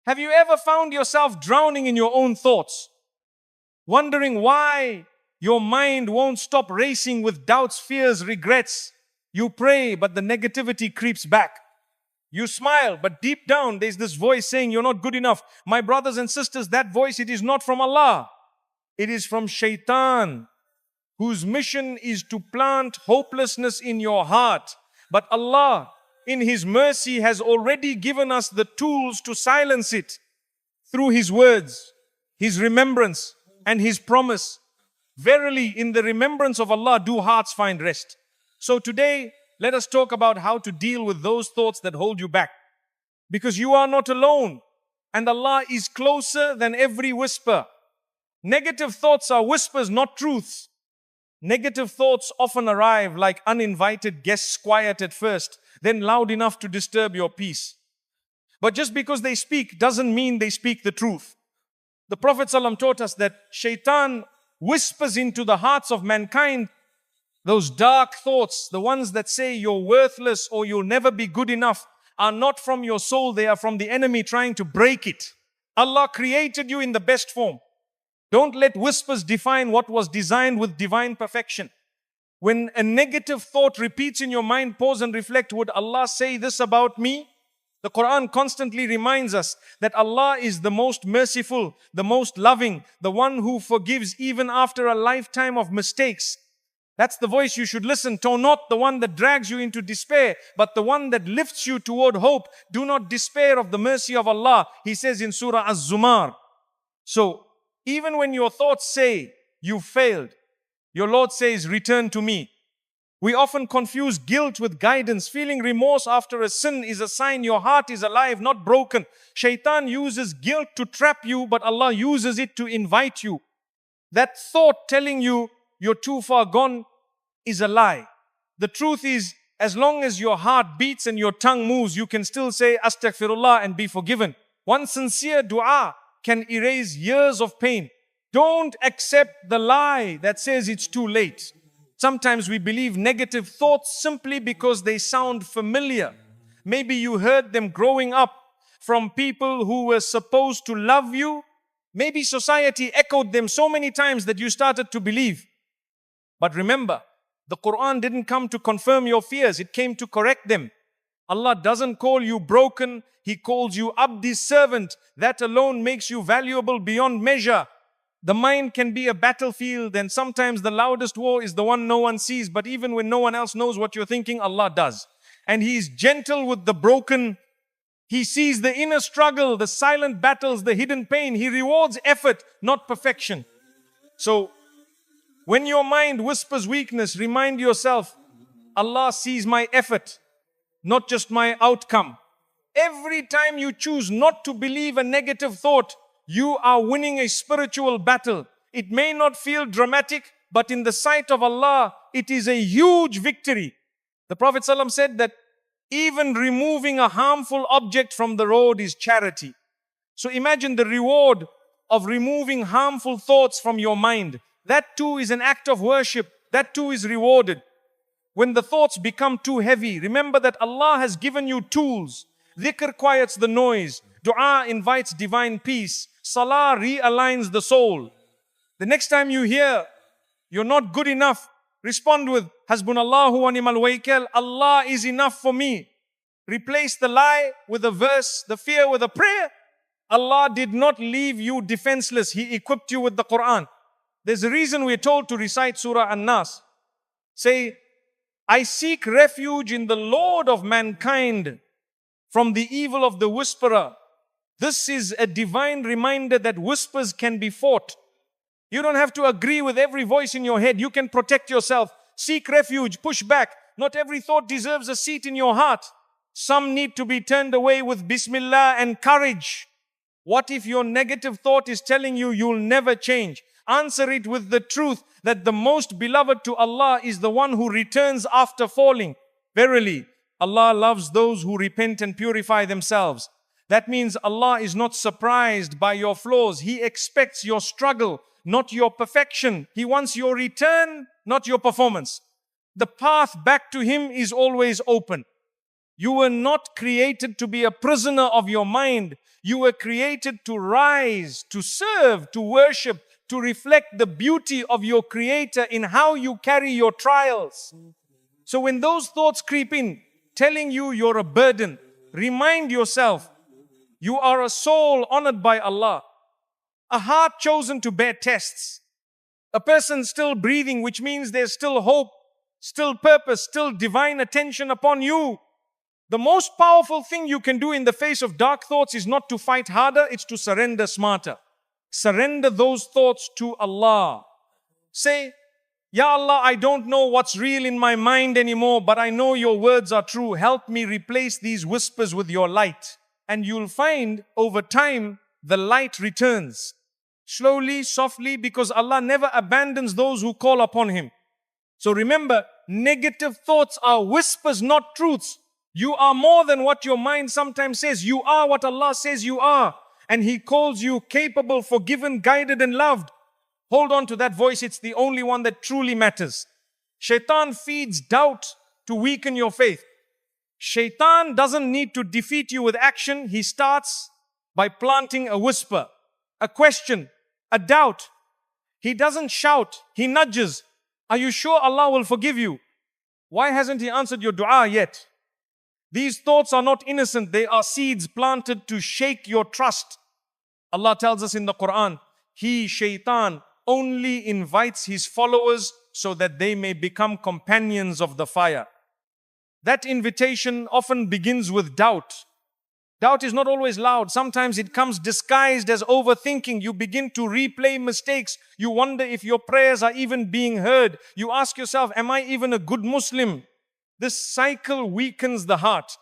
Have you ever found yourself drowning in your own thoughts, wondering why your mind won't stop racing with doubts, fears, regrets? You pray, but the negativity creeps back. You smile, but deep down there's this voice saying you're not good enough. My brothers and sisters, that voice, it is not from Allah. It is from Shaitan, whose mission is to plant hopelessness in your heart. But Allah, in His mercy, has already given us the tools to silence it through His words, His remembrance, and His promise. Verily, in the remembrance of Allah do hearts find rest. So today, let us talk about how to deal with those thoughts that hold you back. Because you are not alone, and Allah is closer than every whisper. Negative thoughts are whispers, not truths. Negative thoughts often arrive like uninvited guests, quiet at first, then loud enough to disturb your peace. But just because they speak doesn't mean they speak the truth. The Prophet ﷺ taught us that Shaitan whispers into the hearts of mankind those dark thoughts, the ones that say you're worthless or you'll never be good enough, are not from your soul, they are from the enemy trying to break it. Allah created you in the best form. Don't let whispers define what was designed with divine perfection. When a negative thought repeats in your mind, pause and reflect, would Allah say this about me? The Quran constantly reminds us that Allah is the most merciful, the most loving, the one who forgives even after a lifetime of mistakes. That's the voice you should listen to, not the one that drags you into despair, but the one that lifts you toward hope. Do not despair of the mercy of Allah. He says in Surah Az-Zumar. So, even when your thoughts say you failed, your Lord says, return to me. We often confuse guilt with guidance. Feeling remorse after a sin is a sign your heart is alive, not broken. Shaitan uses guilt to trap you, but Allah uses it to invite you. That thought telling you you're too far gone is a lie. The truth is, as long as your heart beats and your tongue moves, you can still say astaghfirullah and be forgiven. One sincere dua can erase years of pain. Don't accept the lie that says it's too late. Sometimes we believe negative thoughts simply because they sound familiar. Maybe you heard them growing up from people who were supposed to love you. Maybe society echoed them so many times that you started to believe. But remember, the Quran didn't come to confirm your fears, it came to correct them. Allah doesn't call you broken, He calls you Abdi's servant. That alone makes you valuable beyond measure. The mind can be a battlefield, and sometimes the loudest war is the one no one sees. But even when no one else knows what you're thinking, Allah does. And He is gentle with the broken. He sees the inner struggle, the silent battles, the hidden pain. He rewards effort, not perfection. So, when your mind whispers weakness, remind yourself, Allah sees my effort, not just my outcome. Every time you choose not to believe a negative thought, you are winning a spiritual battle. It may not feel dramatic, but in the sight of Allah, it is a huge victory. The Prophet ﷺ said that even removing a harmful object from the road is charity. So imagine the reward of removing harmful thoughts from your mind. That too is an act of worship. That too is rewarded. When the thoughts become too heavy, remember that Allah has given you tools. Dhikr quiets the noise. Dua invites divine peace. Salah realigns the soul. The next time you hear, you're not good enough, respond with, Hasbunallahu wa ni'mal wakil. Allah is enough for me. Replace the lie with a verse, the fear with a prayer. Allah did not leave you defenseless. He equipped you with the Quran. There's a reason we're told to recite Surah An-Nas. Say, I seek refuge in the Lord of mankind from the evil of the whisperer. This is a divine reminder that whispers can be fought. You don't have to agree with every voice in your head. You can protect yourself. Seek refuge, push back. Not every thought deserves a seat in your heart. Some need to be turned away with Bismillah and courage. What if your negative thought is telling you you'll never change? Answer it with the truth that the most beloved to Allah is the one who returns after falling. Verily, Allah loves those who repent and purify themselves. That means Allah is not surprised by your flaws. He expects your struggle, not your perfection. He wants your return, not your performance. The path back to Him is always open. You were not created to be a prisoner of your mind. You were created to rise, to serve, to worship, to reflect the beauty of your Creator in how you carry your trials. So when those thoughts creep in, telling you you're a burden, remind yourself, you are a soul honored by Allah, a heart chosen to bear tests, a person still breathing, which means there's still hope, still purpose, still divine attention upon you. The most powerful thing you can do in the face of dark thoughts is not to fight harder, it's to surrender smarter. Surrender those thoughts to Allah. Say, Ya Allah, I don't know what's real in my mind anymore, but I know your words are true. Help me replace these whispers with your light. And you'll find over time, the light returns. Slowly, softly, because Allah never abandons those who call upon Him. So remember, negative thoughts are whispers, not truths. You are more than what your mind sometimes says. You are what Allah says you are. And He calls you capable, forgiven, guided and loved. Hold on to that voice. It's the only one that truly matters. Shaitan feeds doubt to weaken your faith. Shaitan doesn't need to defeat you with action. He starts by planting a whisper, a question, a doubt. He doesn't shout. He nudges. Are you sure Allah will forgive you? Why hasn't He answered your dua yet? These thoughts are not innocent. They are seeds planted to shake your trust. Allah tells us in the Quran, He, Shaitan, only invites his followers so that they may become companions of the fire. That invitation often begins with doubt. Doubt is not always loud. Sometimes it comes disguised as overthinking. You begin to replay mistakes. You wonder if your prayers are even being heard. You ask yourself, am I even a good Muslim? This cycle weakens the heart.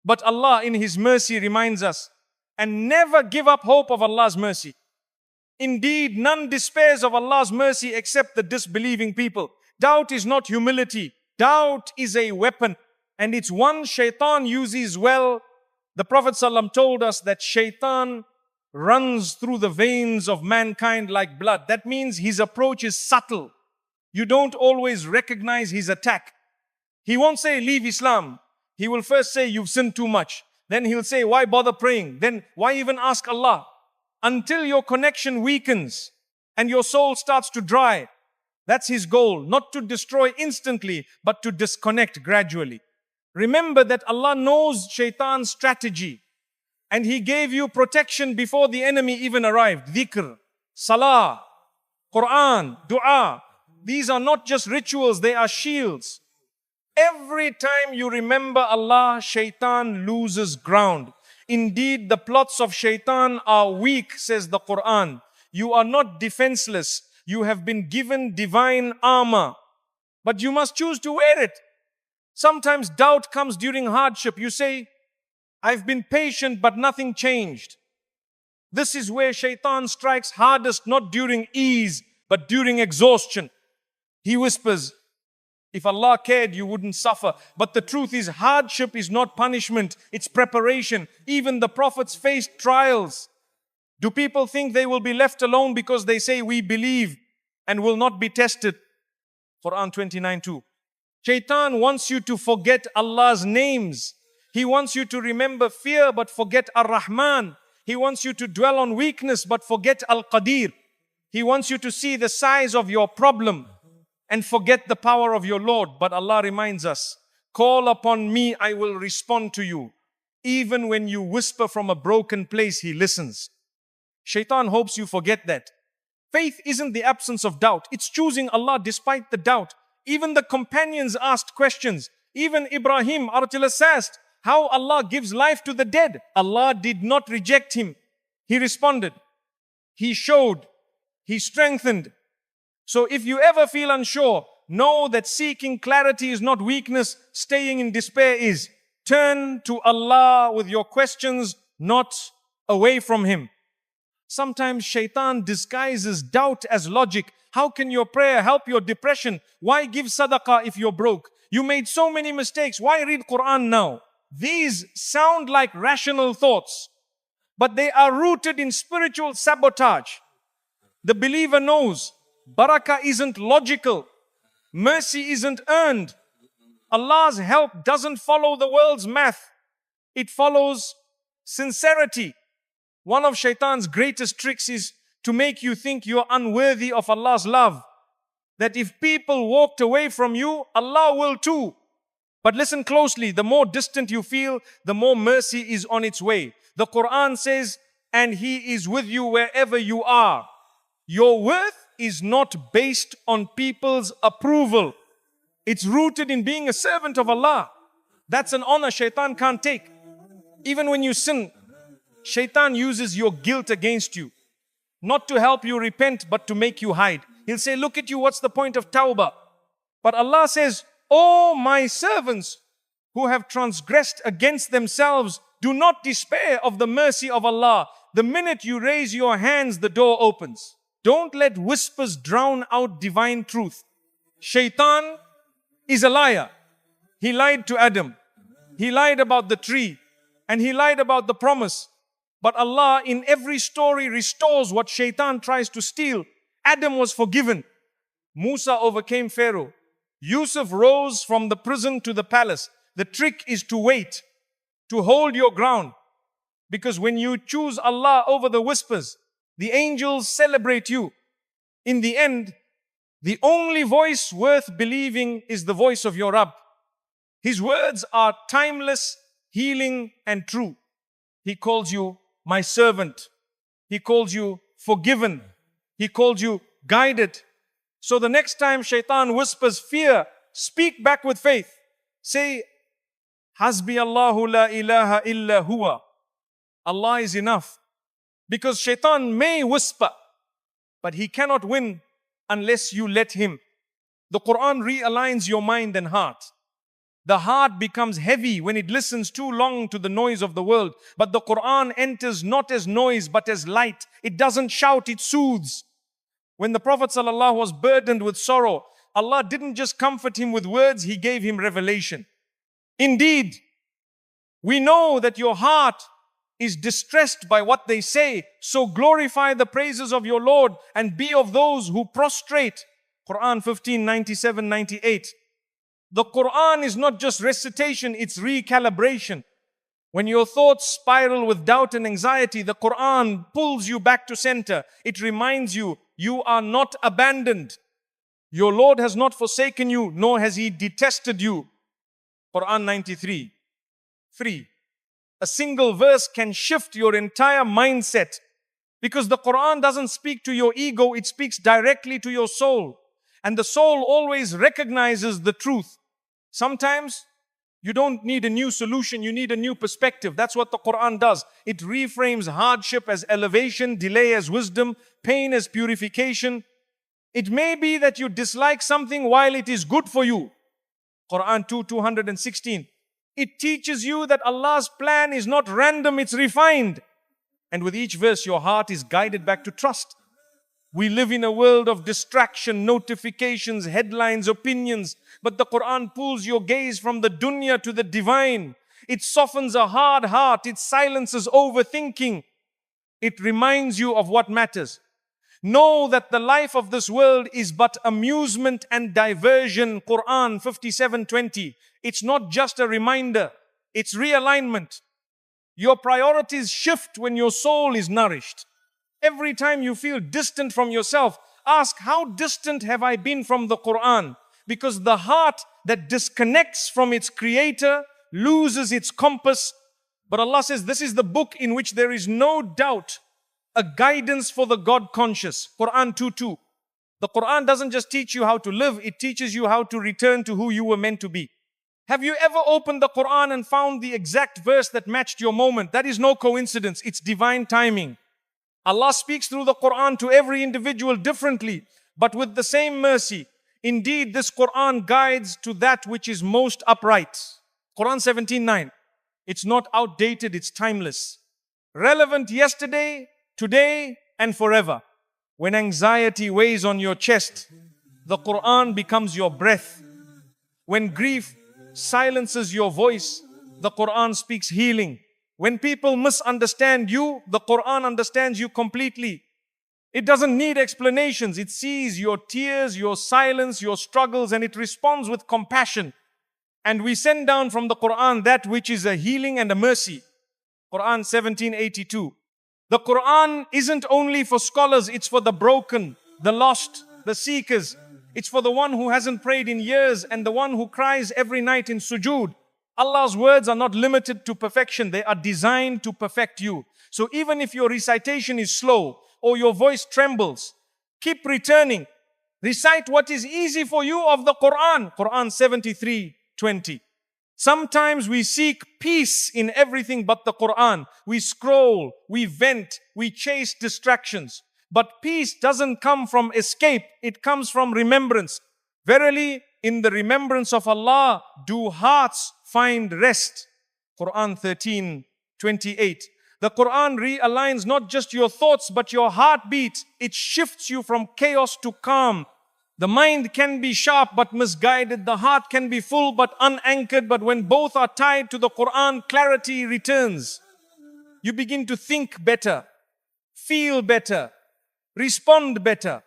But Allah in His mercy reminds us, and never give up hope of Allah's mercy. Indeed, none despairs of Allah's mercy except the disbelieving people. Doubt is not humility. Doubt is a weapon. And it's one Shaitan uses well. The Prophet ﷺ told us that Shaitan runs through the veins of mankind like blood. That means his approach is subtle. You don't always recognize his attack. He won't say, leave Islam. He will first say, you've sinned too much. Then he'll say, why bother praying? Then why even ask Allah? Until your connection weakens and your soul starts to dry. That's his goal, not to destroy instantly, but to disconnect gradually. Remember that Allah knows Shaitan's strategy and He gave you protection before the enemy even arrived. Dhikr, salah, Quran, dua. These are not just rituals, they are shields. Every time you remember Allah, Shaitan loses ground. Indeed, the plots of Shaitan are weak, says the Quran. You are not defenseless. You have been given divine armor. But you must choose to wear it. Sometimes doubt comes during hardship. You say, I've been patient, but nothing changed. This is where Shaitan strikes hardest, not during ease, but during exhaustion. He whispers, if Allah cared, you wouldn't suffer. But the truth is, hardship is not punishment, it's preparation. Even the prophets faced trials. Do people think they will be left alone because they say we believe and will not be tested? Quran 29:2. Shaitan wants you to forget Allah's names. He wants you to remember fear but forget Ar-Rahman. He wants you to dwell on weakness but forget Al-Qadir. He wants you to see the size of your problem and forget the power of your Lord. But Allah reminds us, call upon me, I will respond to you. Even when you whisper from a broken place, He listens. Shaitan hopes you forget that. Faith isn't the absence of doubt. It's choosing Allah despite the doubt. Even the companions asked questions. Even Ibrahim asked how Allah gives life to the dead. Allah did not reject him. He responded. He showed. He strengthened. So if you ever feel unsure, know that seeking clarity is not weakness, staying in despair is. Turn to Allah with your questions, not away from Him. Sometimes Shaitan disguises doubt as logic. How can your prayer help your depression? Why give sadaqah if you're broke? You made so many mistakes. Why read Quran now? These sound like rational thoughts, but they are rooted in spiritual sabotage. The believer knows barakah isn't logical. Mercy isn't earned. Allah's help doesn't follow the world's math. It follows sincerity. One of Shaitan's greatest tricks is to make you think you're unworthy of Allah's love. That if people walked away from you, Allah will too. But listen closely, the more distant you feel, the more mercy is on its way. The Quran says, and He is with you wherever you are. Your worth is not based on people's approval. It's rooted in being a servant of Allah. That's an honor Shaitan can't take. Even when you sin, Shaitan uses your guilt against you. Not to help you repent, but to make you hide. He'll say, look at you, what's the point of tawbah? But Allah says, "O my servants who have transgressed against themselves, do not despair of the mercy of Allah. The minute you raise your hands, the door opens." Don't let whispers drown out divine truth. Shaitan is a liar. He lied to Adam. He lied about the tree. And he lied about the promise. But Allah in every story restores what Shaitan tries to steal. Adam was forgiven. Musa overcame Pharaoh. Yusuf rose from the prison to the palace. The trick is to wait, to hold your ground. Because when you choose Allah over the whispers, the angels celebrate you. In the end, the only voice worth believing is the voice of your Rabb. His words are timeless, healing, and true. He calls you my servant. He calls you forgiven. He calls you guided. So the next time Shaitan whispers fear, speak back with faith. Say, Hasbi Allahu la ilaha illa huwa. Allah is enough. Because Shaitan may whisper, but he cannot win unless you let him. The Quran realigns your mind and heart. The heart becomes heavy when it listens too long to the noise of the world. But the Quran enters not as noise but as light. It doesn't shout, it soothes. When the Prophet ﷺ was burdened with sorrow, Allah didn't just comfort him with words, He gave him revelation. Indeed, we know that your heart is distressed by what they say, so glorify the praises of your Lord and be of those who prostrate. Quran 15:97-98. The Quran is not just recitation, it's recalibration. When your thoughts spiral with doubt and anxiety, the Quran pulls you back to center. It reminds you, you are not abandoned. Your Lord has not forsaken you, nor has He detested you. Quran 93:3. A single verse can shift your entire mindset because the Quran doesn't speak to your ego, it speaks directly to your soul. And the soul always recognizes the truth. Sometimes you don't need a new solution, you need a new perspective. That's what the Quran does. It reframes hardship as elevation, delay as wisdom, pain as purification. It may be that you dislike something while it is good for you. Quran 2:216. It teaches you that Allah's plan is not random, it's refined. And with each verse, your heart is guided back to trust. We live in a world of distraction, notifications, headlines, opinions. But the Quran pulls your gaze from the dunya to the divine. It softens a hard heart. It silences overthinking. It reminds you of what matters. Know that the life of this world is but amusement and diversion. Quran 57:20. It's not just a reminder. It's realignment. Your priorities shift when your soul is nourished. Every time you feel distant from yourself, ask, how distant have I been from the Quran? Because the heart that disconnects from its creator loses its compass. But Allah says this is the book in which there is no doubt, a guidance for the God conscious. Quran 2:2. The Quran doesn't just teach you how to live, it teaches you how to return to who you were meant to be. Have you ever opened the Quran and found the exact verse that matched your moment? That is no coincidence, it's divine timing. Allah speaks through the Quran to every individual differently, but with the same mercy. Indeed, this Quran guides to that which is most upright. Quran 17:9. It's not outdated, it's timeless. Relevant yesterday, today, and forever. When anxiety weighs on your chest, the Quran becomes your breath. When grief silences your voice, the Quran speaks healing. When people misunderstand you, the Quran understands you completely. It doesn't need explanations. It sees your tears, your silence, your struggles, and it responds with compassion. And we send down from the Quran that which is a healing and a mercy. Quran 1782. The Quran isn't only for scholars, it's for the broken, the lost, the seekers. It's for the one who hasn't prayed in years and the one who cries every night in sujood. Allah's words are not limited to perfection. They are designed to perfect you. So even if your recitation is slow or your voice trembles, keep returning. Recite what is easy for you of the Quran. Quran 73:20. Sometimes we seek peace in everything but the Quran. We scroll, we vent, we chase distractions. But peace doesn't come from escape, it comes from remembrance. Verily, in the remembrance of Allah do hearts find rest. Quran 13:28. The Quran realigns not just your thoughts but your heartbeat. It shifts you from chaos to calm. The mind can be sharp but misguided. The heart can be full but unanchored. But when both are tied to the Quran, clarity returns. You begin to think better, feel better, respond better.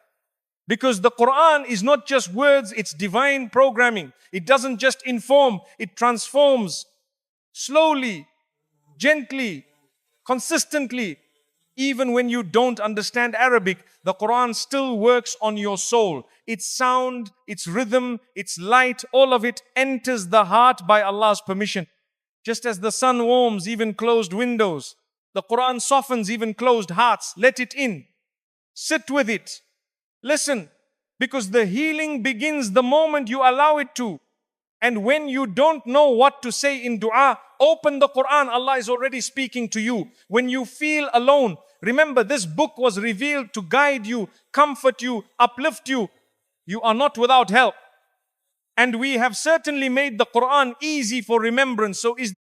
Because the Quran is not just words, it's divine programming. It doesn't just inform, it transforms slowly, gently, consistently. Even when you don't understand Arabic, the Quran still works on your soul. Its sound, its rhythm, its light, all of it enters the heart by Allah's permission. Just as the sun warms even closed windows, the Quran softens even closed hearts. Let it in. Sit with it. Listen, because the healing begins the moment you allow it to. And when you don't know what to say in dua, open the Quran. Allah is already speaking to you. When you feel alone, remember this book was revealed to guide you, comfort you, uplift you. You are not without help. And we have certainly made the Quran easy for remembrance. So is